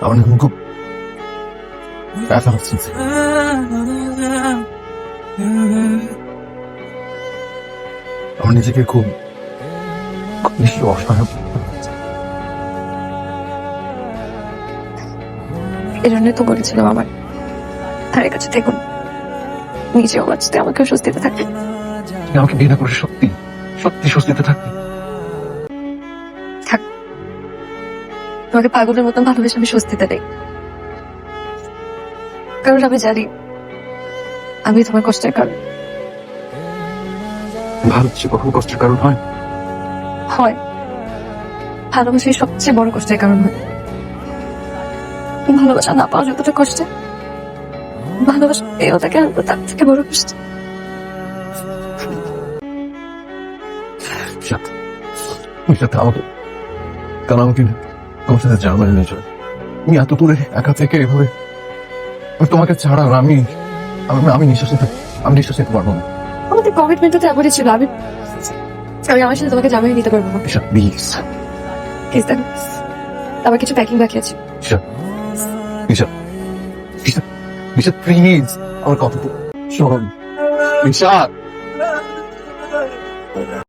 আমার এখন খুব ব্যথা হচ্ছে। আমার নিজেকে খুব বেশি অসহায়। এই জন্যই তো বলেছিলাম আমার ধারে কাছে দেখুন, নিজেও বাঁচতে আমাকে স্বস্তিতে থাকতে। তুমি আমাকে বিয়ে না করে সত্যি সত্যি স্বস্তিতে থাকতে। থাক, তোমাকে পাগলের মতন ভালোবেসে আমি স্বস্তিতে নেই, কারণ আমি জানি আমি তোমার কষ্টের কারণ। ভালোবাসা কখনো কষ্টের কারণ হয়? হয়, ভালোবাসাই সবচেয়ে বড় কষ্টের কারণ হয়। ভালোবাসা না পাওয়া যতটা কষ্টে, ভালোবাসা পেয়েও তাকে আনবো তার থেকে বড় কষ্ট। আমাকে কারণ আমাকে তোমার সাথে জার্মানি নিয়ে চলে। তুমি এত দূরে একা থেকে এভাবে তোমাকে ছাড়া আমি আমি নিঃশ্বাস নিতে পারবো না। আমাদের কমিটমেন্টটা তো এমনই ছিল, আমি আমি আমার সাথে তোমাকে জামাই নিতে পারবো না। প্লিজ প্লিজ দেখো, আমার কিছু প্যাকিং বাকি আছে। প্লিজ আমার কথা শোন।